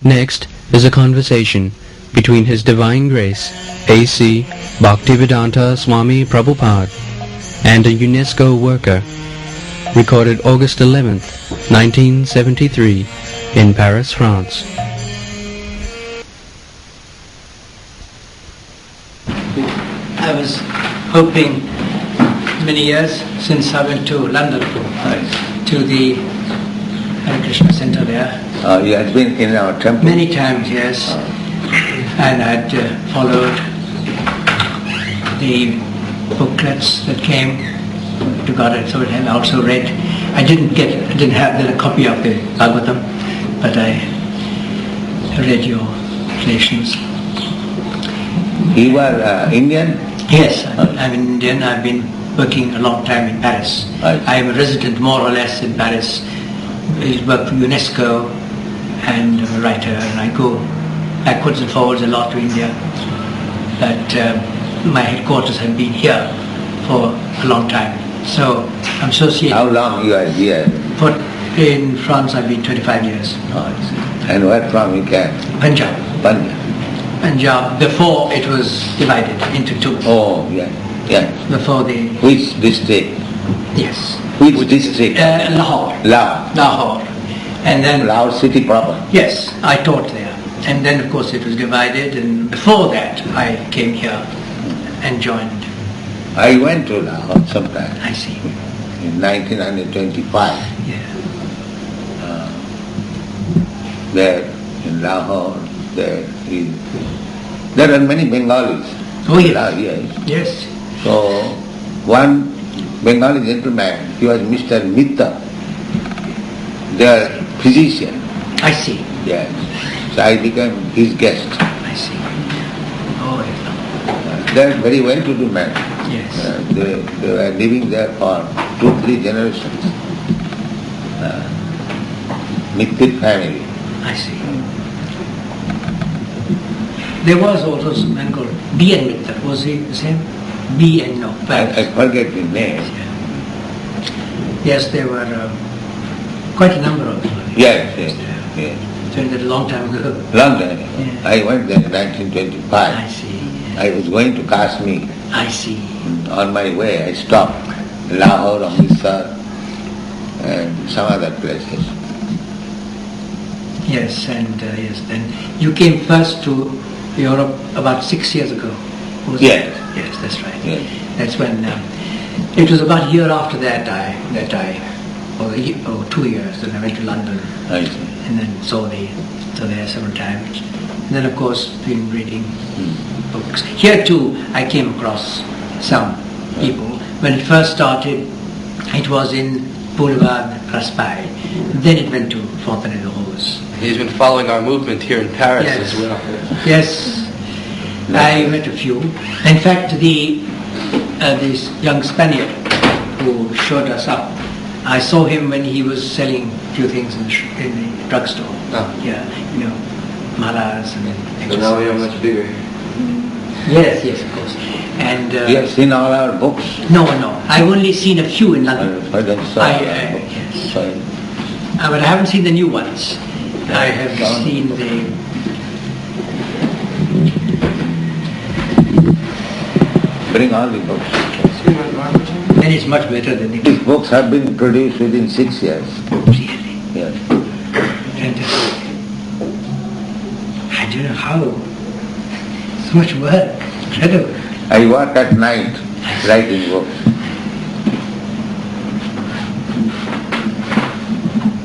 Next is a conversation between His Divine Grace A.C. Bhaktivedanta Swami Prabhupada and a UNESCO worker, recorded August 11th, 1973, in Paris, France. I was hoping many years since I went to London, to the Hare Krishna Center there. You had been in our temple? Many times, yes. And I'd followed the booklets that came to God, so I also read. I didn't have a copy of the Bhagavatam, but I read your translations. You were Indian? Yes, I'm Indian. I've been working a long time in Paris. I am a resident more or less in Paris. I work for UNESCO and I'm a writer, and I go backwards and forwards a lot to India. But my headquarters have been here for a long time. So I'm associated. How long you are here? In France I've been 25 years. And where from you came? Punjab. Punjab, before it was divided into two. Oh, yeah. Before the... Which district? Yes. Which district? Lahore. Lahore. And then... Lahore city proper? Yes, I taught there. And then of course it was divided, and before that I came here and joined. I went to Lahore sometime. I see. In 1925. Yeah. There in Lahore, there are many Bengalis. Oh yes. Yes. So one Bengali gentleman, he was Mr. Mitta, their physician. I see. Yes. So I became his guest. I see. Oh yes. They are very well-to-do men. Yes. They were living there for 2-3 generations. Mittit family. I see. There was also a man called B. N. Mitta. Was he the same? B. N. No. I forget the name. Yes, there were quite a number of them. Yes. So that a long time ago. London. Yeah. I went there in 1925. I see. I was going to Kashmir. I see. On my way, I stopped Lahore, Amritsar, and some other places. Yes, and then you came first to Europe about 6 years ago. Yes. Yes, that's right. Yes. That's when it was about a year after that or 2 years, then I went to London. I see. And then saw there several times. And then of course been reading books. Here too I came across some people. When it first started, it was in Boulevard Raspail. Then it went to Fontenay-le-Rose. He's been following our movement here in Paris as well. Yes, I met a few. In fact, this young Spaniard who showed us up, I saw him when he was selling a few things in the drugstore. Oh. Yeah, malas and exercise. So now we are much bigger. Yes, of course. And You have seen all our books? No. I've only seen a few in London. Yes. Yes. But I haven't seen the new ones. I have seen the... Bring all the books. And it's much better than These books have been produced within 6 years. Really? Yes. Fantastic. I don't know how. So much work. Incredible. I work at night writing books.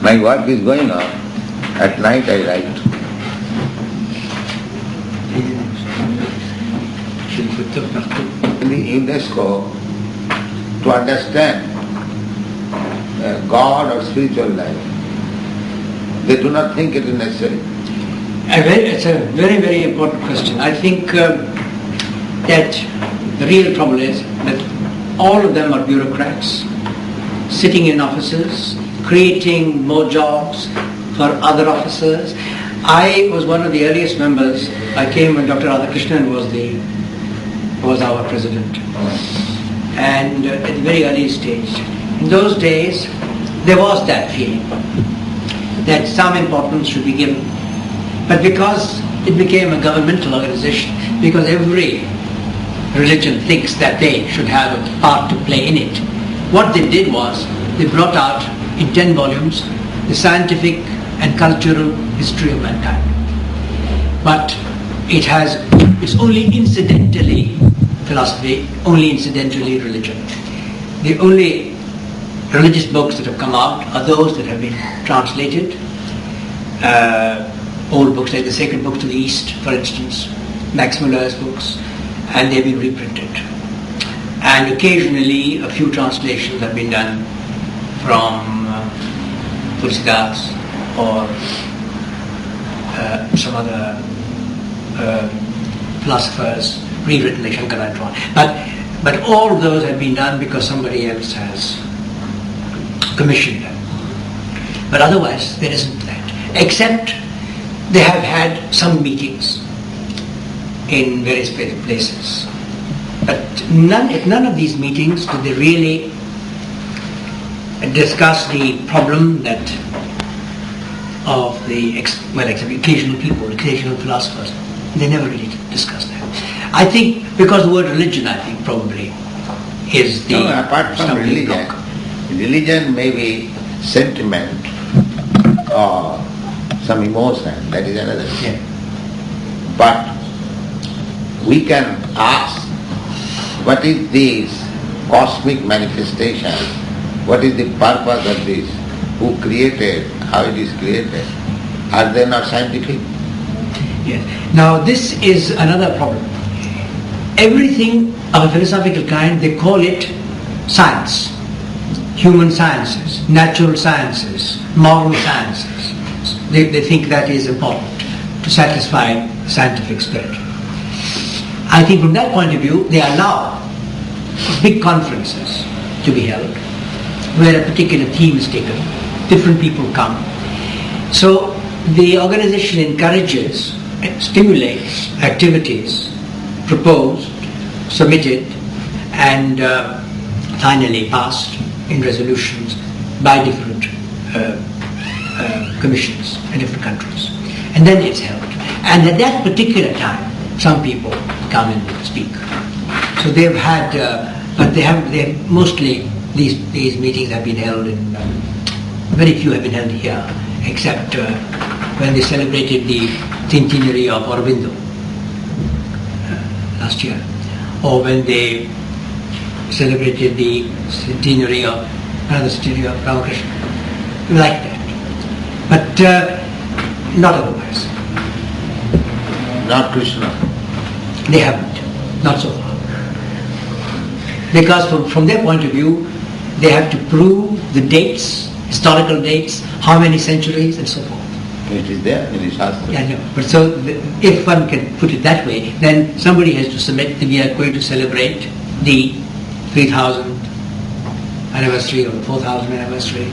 My work is going on. At night I write. In the UNESCO, to understand God or spiritual life, they do not think it is necessary. It's a very, very important question. I think that the real trouble is that all of them are bureaucrats, sitting in offices, creating more jobs for other officers. I was one of the earliest members. I came when Dr. Radhakrishnan was our president. And at the very early stage. In those days, there was that feeling that some importance should be given But because it became a governmental organization, because every religion thinks that they should have a part to play in it, what they did was they brought out in 10 volumes the scientific and cultural history of mankind. But it's only incidentally philosophy, only incidentally religion. The only religious books that have come out are those that have been translated, old books like the Sacred Books to the East, for instance, Max Muller's books, and they've been reprinted. And occasionally a few translations have been done from Tulsidas or some other philosophers, rewritten like Shankara and so on. But all of those have been done because somebody else has commissioned them. But otherwise there isn't that. Except they have had some meetings in various places. But at none of these meetings did they really discuss the problem that of the except occasional people, occasional philosophers. They never really discussed that. I think because the word religion, I think, probably is the... No, apart from religion, religion may be sentiment or some emotion, that is another thing. Yeah. But we can ask, what is this cosmic manifestation? What is the purpose of this? Who created? How it is created? Are they not scientific? Yes. Now this is another problem. Everything of a philosophical kind, they call it science. Human sciences, natural sciences, moral sciences. They think that is important to satisfy the scientific spirit. I think from that point of view, they allow big conferences to be held where a particular theme is taken. Different people come. So the organization encourages, stimulates activities proposed, submitted, and finally passed in resolutions by different commissions in different countries. And then it's held. And at that particular time, some people come and speak. So they've had, but they have mostly these meetings have been held in, very few have been held here, except when they celebrated the centenary of Aurobindo last year, or when they celebrated the centenary of Ramakrishna, like that. But not otherwise. Not Krishna. They haven't, not so far. Because from their point of view, they have to prove the dates, historical dates, how many centuries, and so forth. It is there in the Shastra. Yeah, no. But so, if one can put it that way, then somebody has to submit that we are going to celebrate the 3000th anniversary or the 4000th anniversary,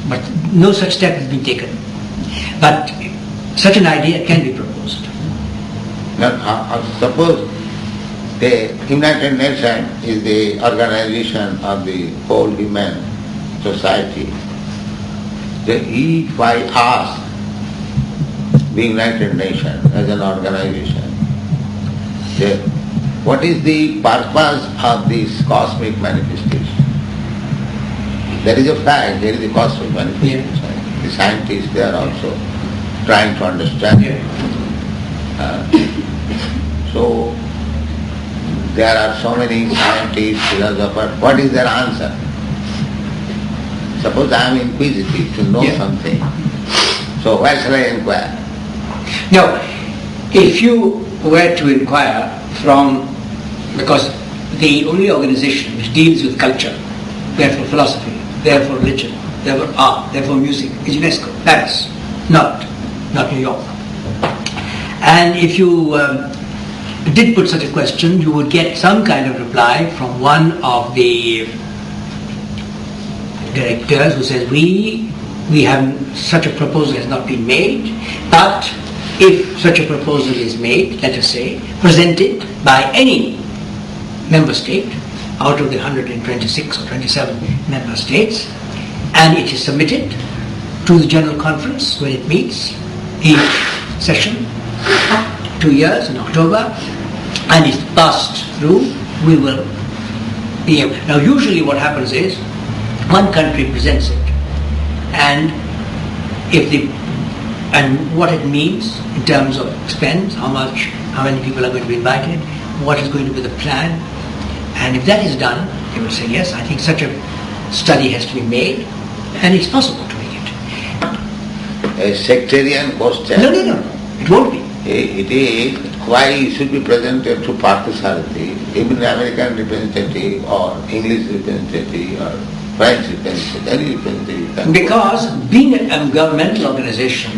but no such step has been taken. But such an idea can be proposed. Now, suppose the United Nations is the organization of the whole human society. If I ask the United Nations as an organization, what is the purpose of this cosmic manifestation? There is a fact, there is a cosmic manifestation. Yeah. The scientists, they are also trying to understand. Yeah. So, there are so many scientists, philosophers. What is their answer? Suppose I am inquisitive to know something. So where shall I inquire? Now, if you were to inquire because the only organization which deals with culture, therefore philosophy, therefore religion, therefore art, therefore music, is UNESCO, Paris, not New York. And if you did put such a question, you would get some kind of reply from one of the directors who says, we have such a proposal has not been made, but if such a proposal is made, let us say, presented by any member state out of the 126 or 27 member states, and it is submitted to the General Conference when it meets, each session, 2 years in October, and it's passed through, we will be able. Now usually what happens is, one country presents it, and what it means in terms of expense, how many people are going to be invited, what is going to be the plan, and if that is done, they will say, yes, I think such a study has to be made, and it's possible to make it. A sectarian question. No, it won't be. It is why it should be presented to Parthasarathi, even American representative or English representative or French representative, any representative. Because being a governmental organization,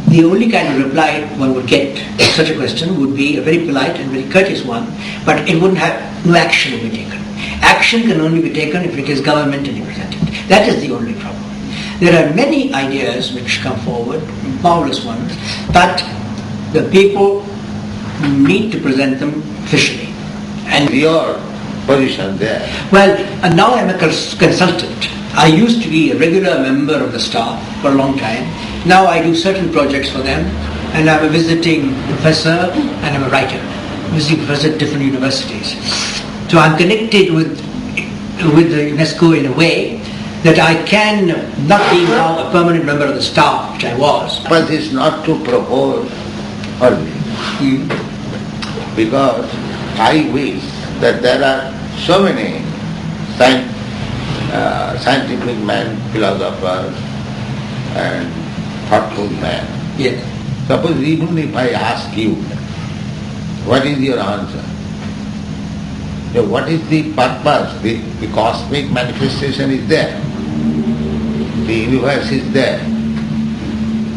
the only kind of reply one would get to such a question would be a very polite and very courteous one, but it wouldn't have no action to be taken. Action can only be taken if it is governmentally presented. That is the only problem. There are many ideas which come forward, marvelous ones, but the people need to present them officially. And your position there. Well, now I'm a consultant. I used to be a regular member of the staff for a long time. Now I do certain projects for them, and I'm a visiting professor and I'm a writer, visiting professor at different universities. So I'm connected with the UNESCO in a way that I can, not being now a permanent member of the staff, which I was. But it's not to propose only. Because I wish that there are so many scientific men, philosophers, and thoughtful men. Yes. Suppose even if I ask you, what is your answer? So what is the purpose? The cosmic manifestation is there. The universe is there.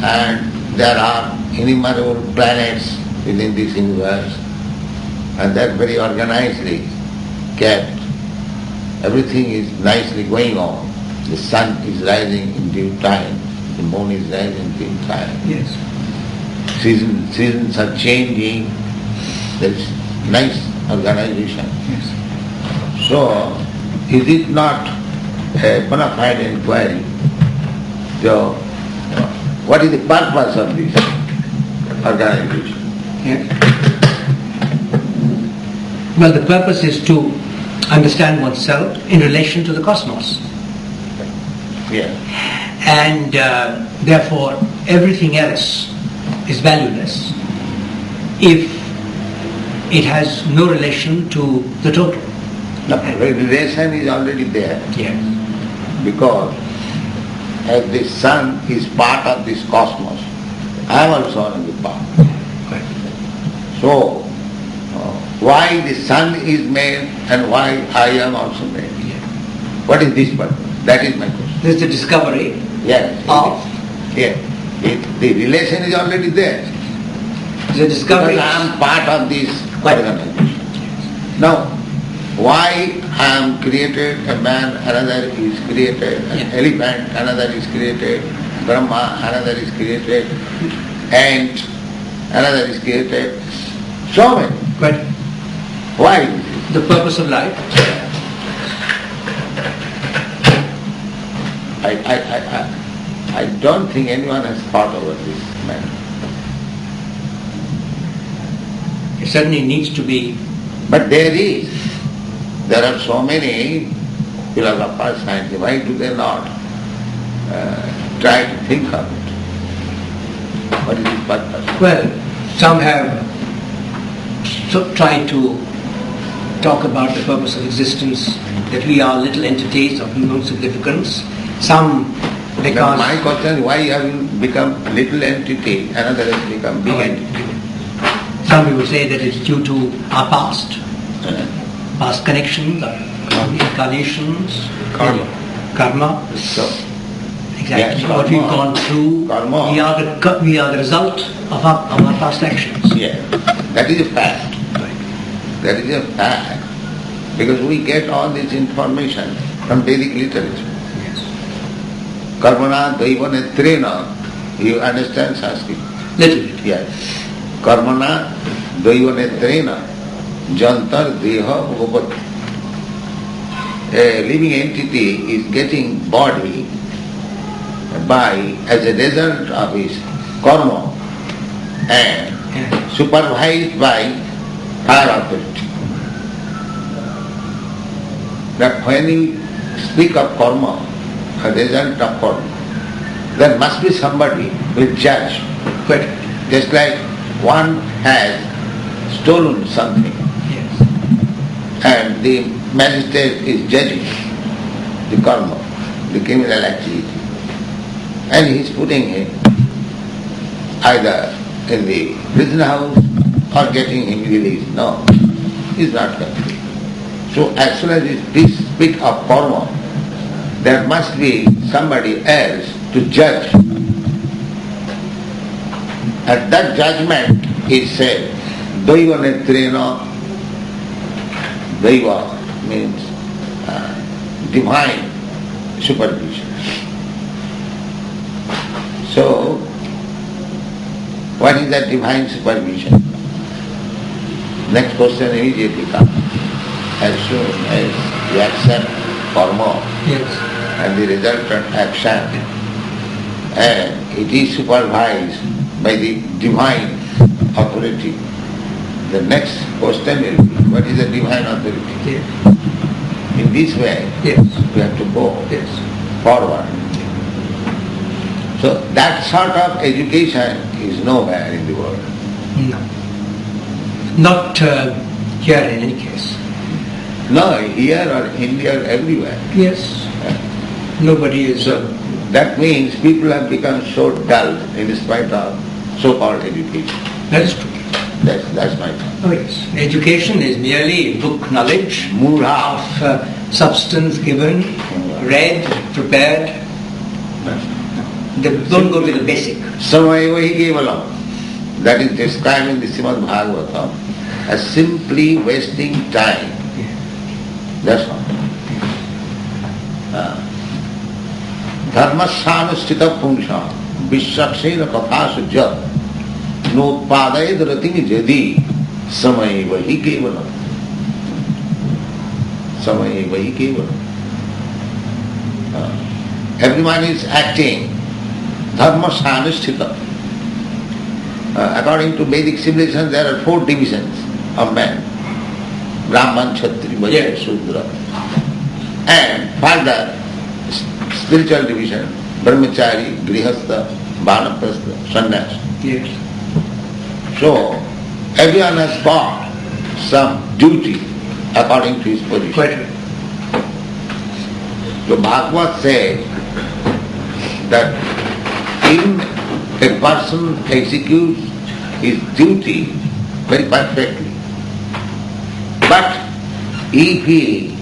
And there are innumerable planets within this universe. And that very organizedly kept. Everything is nicely going on. The sun is rising in due time. The moon is rising in due time. Yes. Seasons are changing. There is nice organization. Yes. So, is it not a bona fide inquiry? So, what is the purpose of this organization? Yes. Well, the purpose is to understand oneself in relation to the cosmos. Yeah. And therefore, everything else is valueless if it has no relation to the total. The relation is already there. Yes. Because as the sun is part of this cosmos, I am also on the part. Right. So, why the sun is made and why I am also made? Yeah. What is this purpose? That is my question. This is the discovery Yes. of Yeah. The relation is already there. the discovery. Because I am part of this organization. Now, why I am created, a man, another is created, an elephant, another is created, Brahma, another is created, ant, another is created. So many. But Why? the purpose of life. I don't think anyone has thought over this matter. It certainly needs to be. But there is. There are so many philosophers, scientists. Why do they not try to think of it? What is its purpose? Well, some have tried to talk about the purpose of existence, that we are little entities of no significance. Some because... Now my question is, why have you become little entity, another has become big entity? Some people say that it's due to our past connections, our incarnations, karma. So, Exactly. yes, What we've gone through, karma. we are the result of our past actions. Yeah, that is a fact. That is a fact. Because we get all this information from Vedic literature. Yes. Karmana daivana trena. You understand Sanskrit? Little bit. Yes. Karmana daivana trena. Jantar deha bhavat. A living entity is getting body by, as a result of his karma and supervised by higher authority. That when you speak of karma, a result of karma, there must be somebody who will judge. But just like one has stolen something, and the magistrate is judging the karma, the criminal activity, and he is putting him either in the prison house or getting him released. No, he is not complete. So as soon as we speak of karma, there must be somebody else to judge. And that judgment is said, Daiva Netrena. Daiva means divine supervision. So, what is that divine supervision? Next question immediately comes. As soon as you accept karma and the resultant action, and it is supervised by the divine authority, the next question will be, what is the divine authority? In this way, we have to go forward. So that sort of education is nowhere in the world. No. Not here in any case. No, here or India or everywhere. Yes. Nobody is... that means people have become so dull in spite of so-called education. That is true. That's my thought. Oh yes. Education is merely book knowledge of substance given, read, prepared. They don't go to the basic. Samaya kevalam. That is described in the Srimad Bhagavatam as simply wasting time. That's all. Dharmasyanusthita pungsha vishwaksena kathasya jat notpadayad ratimi jadi samayeva hi kevalam. Samayeva hi kevalam. Everyone is acting dharmasyanusthita. According to Vedic civilization, there are 4 divisions of man: Brahman, Kshatriya, Vaishya, Shudra. And further, spiritual division: Brahmachari, Grihastha, Vanaprastha, Sannyas. Yes. So, everyone has got some duty according to his position. Quite right. So Bhagavad says that even a person executes his duty very perfectly, but if he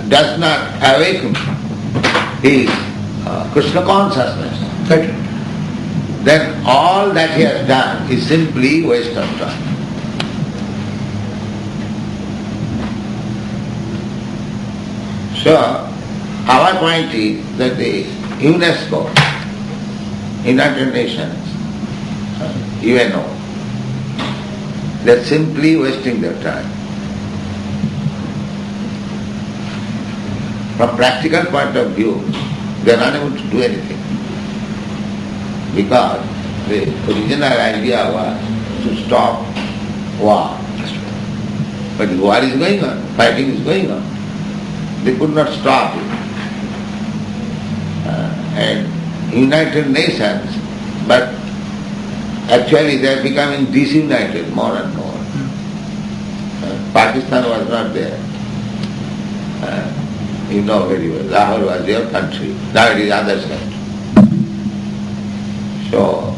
does not awaken his Krishna consciousness, then all that he has done is simply waste of time. So, our point is that the UNESCO, United Nations, UNO, they are simply wasting their time. From practical point of view, they are unable to do anything. Because the original idea was to stop war. But war is going on, fighting is going on. They could not stop it. And United Nations, but actually they are becoming disunited more and more. Pakistan was not there. You know very well, Lahore was your country, now it is others' country. So,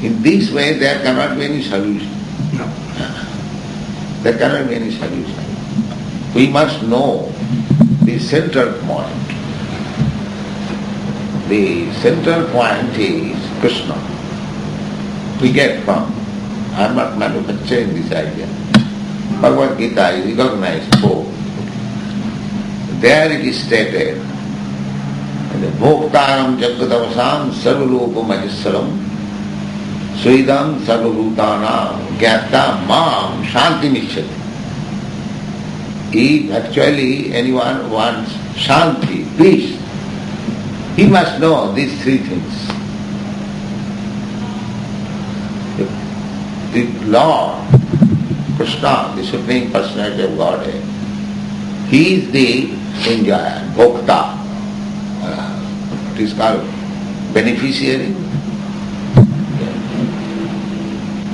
in this way there cannot be any solution. No. There cannot be any solution. We must know the central point. The central point is Krishna. We get from, I am not manufacturing this idea. Bhagavad Gita is recognized both. There it is stated, Bhoktaram Jagatavasam Sarvaloka Maheswaram Suidam Sarvabhutanam Gyata Mam Shanti Nishchati. If actually anyone wants Shanti, peace, he must know these 3 things. the Lord, Krishna, the Supreme Personality of Godhead, He is the enjoyer, bhokta, it is called beneficiary,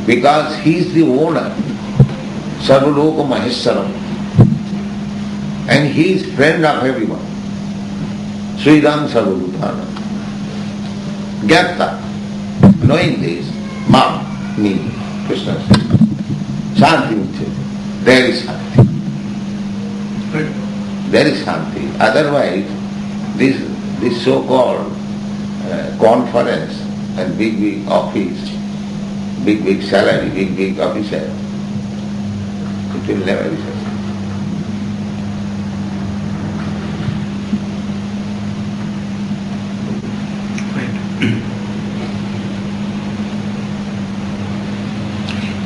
because He is the owner, Sarvaloka Maheswaram, and He is friend of everyone. Sridham Sarvabhutanam. Gyata, knowing this, Mam, me, Krishna says, Shanti Uchyate, there is Shanti. There is Shanti. Otherwise, this so-called conference and big office, big salary, big officer, it will never be successful.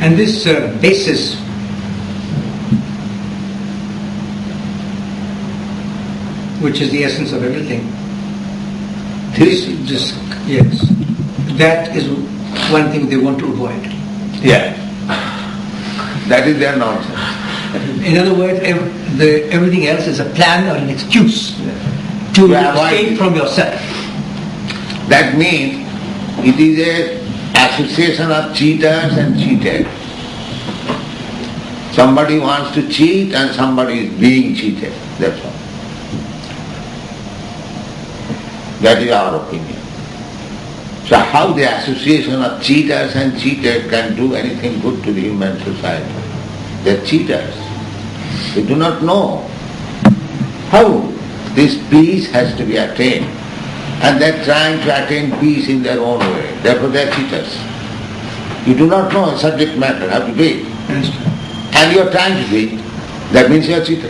And this basis which is the essence of everything, yes, that is one thing they want to avoid. Yeah. That is their nonsense. In other words, everything else is a plan or an excuse to escape from yourself. That means it is an association of cheaters and cheated. Somebody wants to cheat and somebody is being cheated. That's all. That is our opinion. So how the association of cheaters and cheated can do anything good to the human society? They are cheaters. They do not know how this peace has to be attained. And they are trying to attain peace in their own way. Therefore they are cheaters. You do not know a subject matter, how to do it. And you are trying to do it. That means you are a cheater.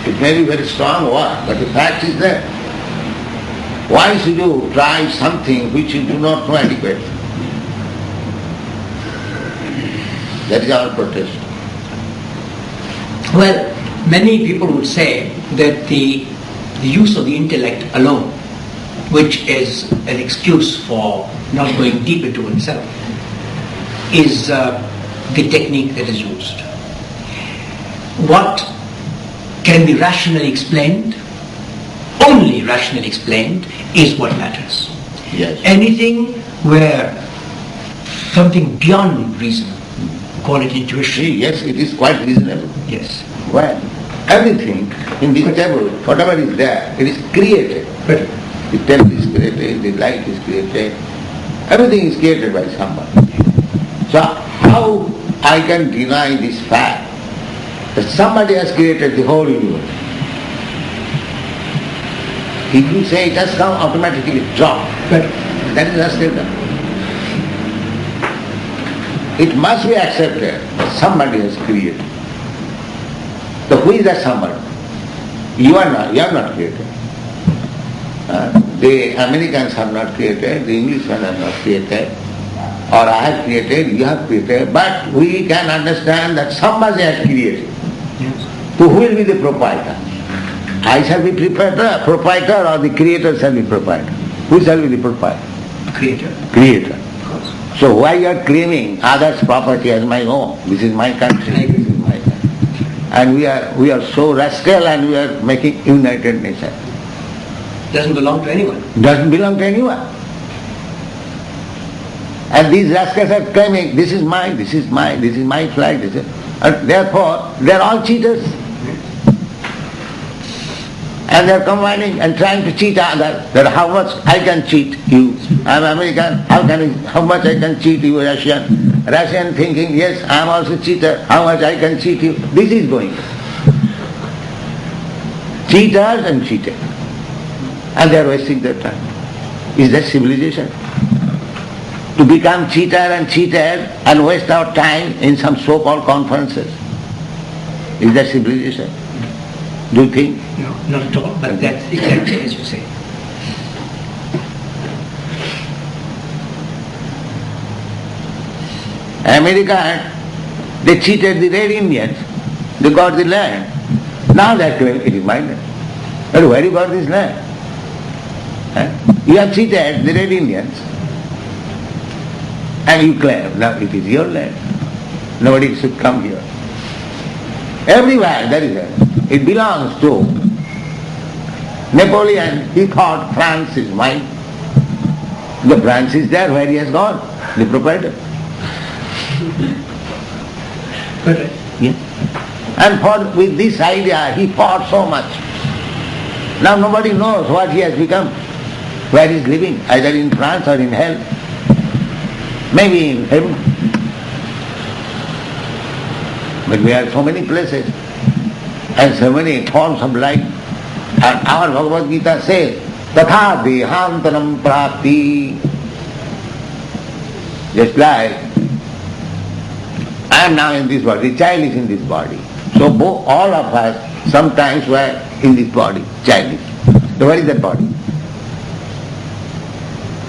It may be very strong word, but the fact is there. Why should you try something which you do not know adequately? That is our protest. Well, many people would say that the use of the intellect alone, which is an excuse for not going deep into oneself, is the technique that is used. What can be rationally explained, only rationally explained, is what matters. Yes. Anything where something beyond reason, call it intuition. Yes, it is quite reasonable. Yes. Well, everything in this table, whatever is there, it is created. But The table is created, the light is created, everything is created by somebody. So how I can deny this fact that somebody has created the whole universe? If you say it has come automatically drop, but that is rascal. It must be accepted that somebody has created. So who is that somebody? You are not created. The Americans have not created, the Englishmen have not created, or I have created, you have created, but we can understand that somebody has created. yes. So who will be the proprietor? I shall be proprietor or the creator shall be proprietor? Who shall be the proprietor? Creator. Creator. So why you are claiming others' property as my own? This is my country. This is my country. And we are so rascal and we are making United Nations. Doesn't belong to anyone. Doesn't belong to anyone. And these rascals are claiming, this is mine, this is mine, this is my flag, this is, and therefore they are all cheaters. And they are combining and trying to cheat others, that how much I can cheat you. I am American, how much I can cheat you, Russian. Russian thinking, yes, I am also cheater, how much I can cheat you. This is going on. Cheaters and cheated. And they are wasting their time. Is that civilization? To become cheater and cheated and waste our time in some so-called conferences. Is that civilization? Do you think? No, not at all, but that's exactly as you say. America, they cheated the Red Indians, they got the land. Now they are claiming it is my land. But where you got this land? You have cheated the Red Indians. and you claim, now it is your land. Nobody should come here. Everywhere there is it belongs to Napoleon. He thought France is mine. The branch is there where he has gone, the proprietor. Correct. Yes. And with this idea he fought so much. Now nobody knows what he has become, where he is living, either in France or in hell, maybe in heaven. But we have so many places and so many forms of life. And our Bhagavad Gita says, Tatha dehantanam prapti. Just like I am now in this body, the child is in this body. So all of us sometimes were in this body, child is. So where is that body?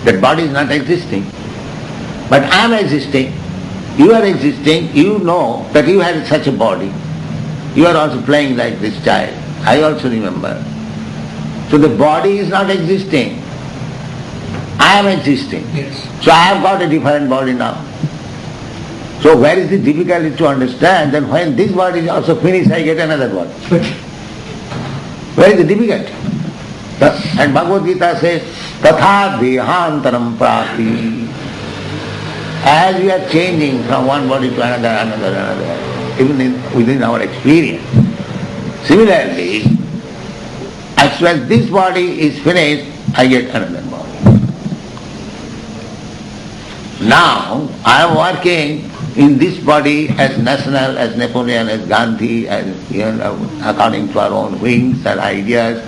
That body is not existing. But I am existing. You are existing. You know that you had such a body. You are also playing like this child. I also remember. So the body is not existing. I am existing. Yes. So I have got a different body now. So where is the difficulty to understand that when this body is also finished, I get another body? Where is the difficulty? And Bhagavad Gita says, Tatha dehantaram prati. As we are changing from one body to another, even within our experience. Similarly, as soon as this body is finished, I get another body. Now, I am working in this body as national, as Napoleon, as Gandhi, as according to our own wings and ideas,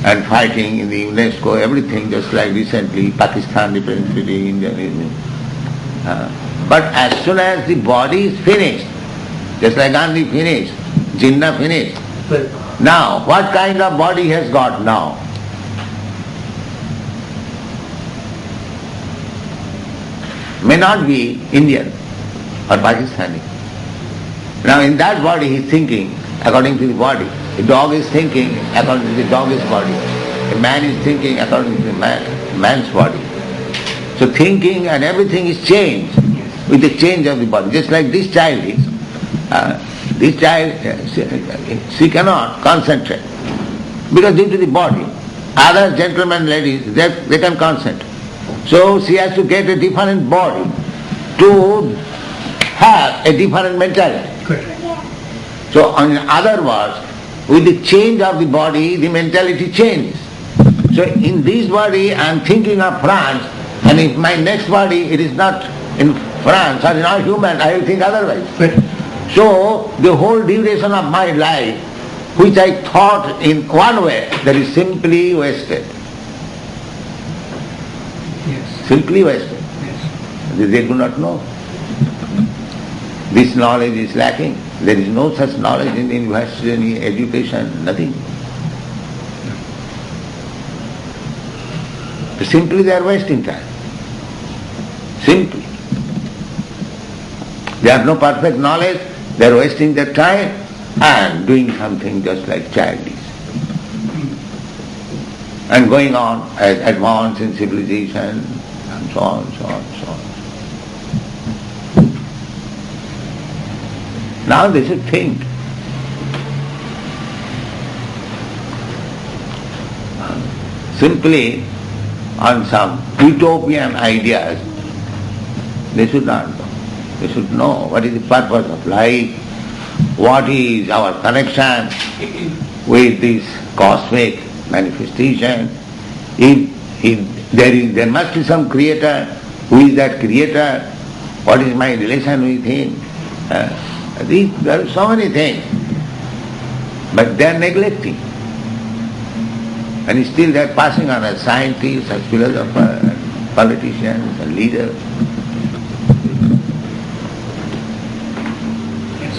and fighting in the UNESCO, everything, just like recently Pakistan represented India. But as soon as the body is finished, just like Gandhi finished, Jinnah finished, now what kind of body he has got now? May not be Indian or Pakistani. Now in that body he is thinking according to the body. The dog is thinking according to the dog's body. The man is thinking according to the man's body. So thinking and everything is changed with the change of the body. Just like this child is. This child, she cannot concentrate because due to the body. Other gentlemen, ladies, they can concentrate. So she has to get a different body to have a different mentality. Correct. So in other words, with the change of the body, the mentality changes. So in this body I am thinking of France, and in my next body it is not in France or not human, I will think otherwise. Correct. So the whole duration of my life, which I thought in one way, that is simply wasted. Yes. Simply wasted. Yes. They do not know. This knowledge is lacking. There is no such knowledge in university, any education, nothing. Simply they are wasting time. Simply. They have no perfect knowledge, they are wasting their time and doing something just like childish. And going on as advanced in civilization and so on, so on, so on. Now they should think. Simply on some utopian ideas, they should not know. They should know what is the purpose of life, what is our connection with this cosmic manifestation. If there must be some creator, who is that creator, what is my relation with him. There are so many things, but they are neglecting. And still they are passing on as scientists, as philosophers, and politicians and leaders. Yes.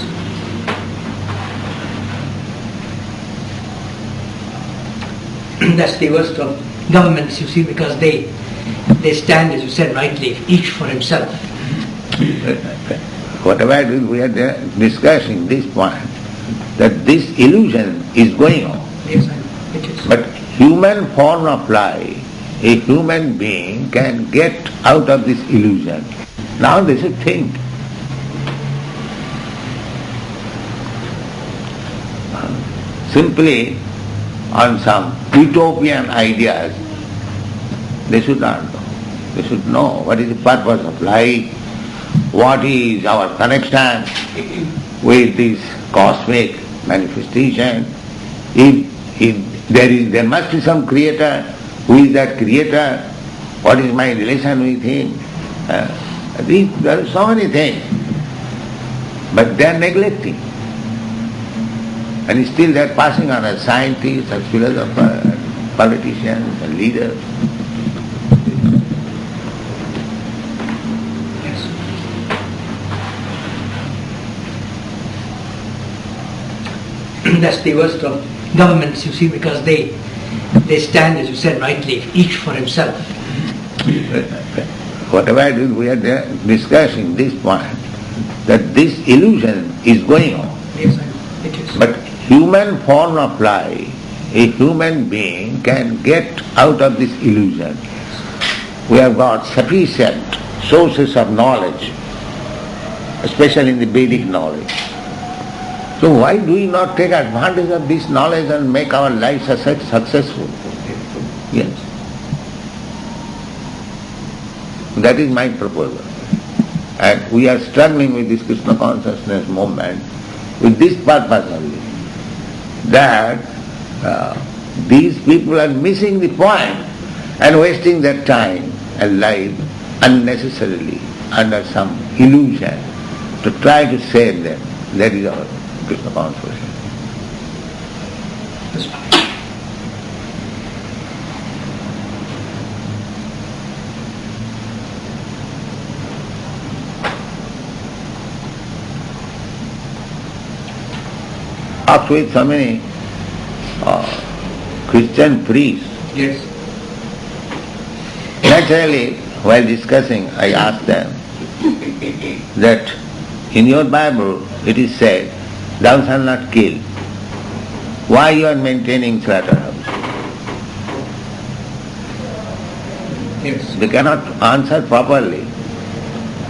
That's the worst of governments, you see, because they stand, as you said rightly, each for himself. Whatever we are discussing this point, that this illusion is going on. Yes, it is. But human form of life, a human being can get out of this illusion Now they should think. Simply on some utopian ideas, they should not know. They should know what is the purpose of life, what is our connection with this cosmic manifestation. If there must be some creator. Who is that creator? What is my relation with him? There are so many things, but they are neglecting. And still they are passing on as scientists, as philosophers, politicians and leaders. That's the worst of governments, you see, because they stand, as you said rightly, each for himself. Whatever I do, we are discussing this point, that this illusion is going on. Yes, I know. It is. But human form of life, a human being can get out of this illusion. We have got sufficient sources of knowledge, especially in the Vedic knowledge. So why do we not take advantage of this knowledge and make our lives successful? Yes. That is my proposal. And we are struggling with this Krishna consciousness movement with this purpose only, that these people are missing the point and wasting their time and life unnecessarily under some illusion to try to save them. That is our Krishna consciousness. Talked with so many Christian priests. Yes. Naturally, while discussing, I asked them that in your Bible it is said, thou shalt not kill. Why you are maintaining slaughterhouse? Yes. They cannot answer properly.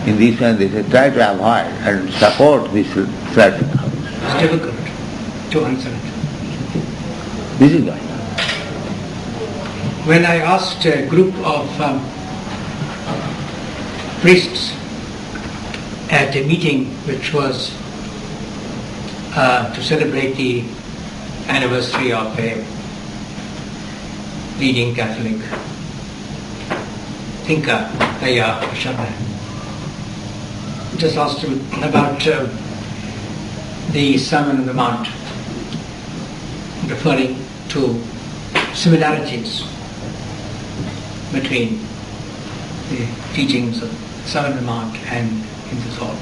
In this one they say, try to avoid and support this slaughterhouse. It's difficult to answer it. This is why. When I asked a group of priests at a meeting which was to celebrate the anniversary of a leading Catholic thinker, Aya Shabda, just asked him about the Sermon on the Mount, referring to similarities between the teachings of Sermon on the Mount and in the thought.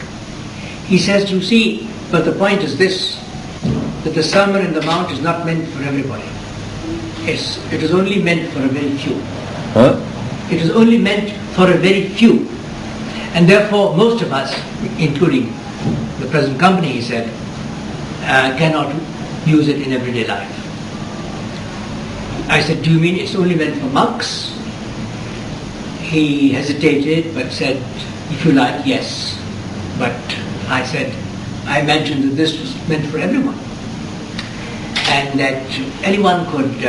He says, you see, but the point is this, that the Sermon on the Mount is not meant for everybody. It is only meant for a very few. Huh? It is only meant for a very few. And therefore most of us, including the present company, he said, cannot use it in everyday life. I said, do you mean it's only meant for monks? He hesitated but said, if you like, yes. But I said, I imagined that this was meant for everyone and that anyone could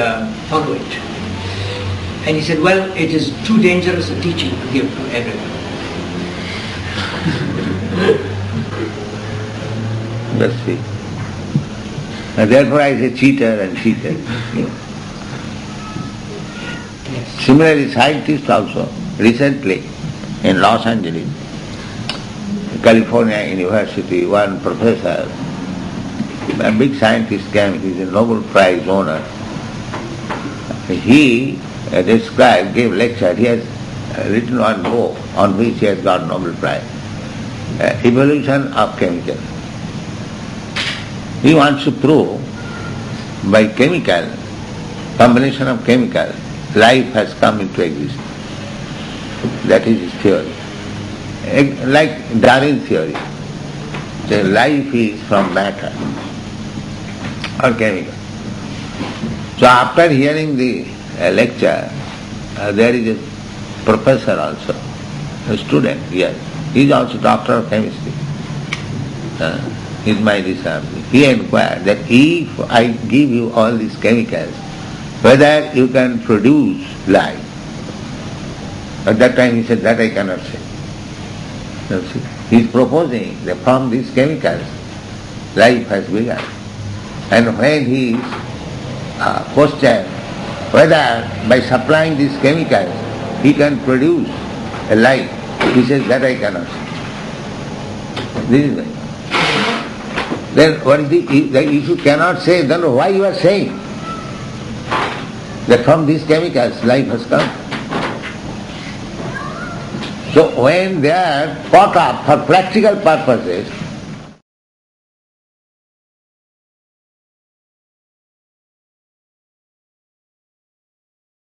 follow it. And he said, well, it is too dangerous a teaching to give to everyone. That's it. And therefore I say cheater and cheated. Yes. Similarly, scientists also, recently in Los Angeles, California University, one professor, a big scientist came, he's a Nobel Prize owner. He gave lecture, he has written one book on which he has got Nobel Prize, Evolution of Chemicals. He wants to prove by chemical, combination of chemicals, life has come into existence. That is his theory. Like Darwin's theory, the life is from matter or chemical. So after hearing the lecture, there is a professor also, a student here. He is also doctor of chemistry. He is my disciple. He inquired that if I give you all these chemicals, whether you can produce life. At that time he said, that I cannot say. You see? He is proposing that from these chemicals, life has begun. And when he is questioned whether by supplying these chemicals he can produce a life, he says, that I cannot say. This is why. Then what is if you cannot say, then why you are saying that from these chemicals life has come? So when they are thought of for practical purposes,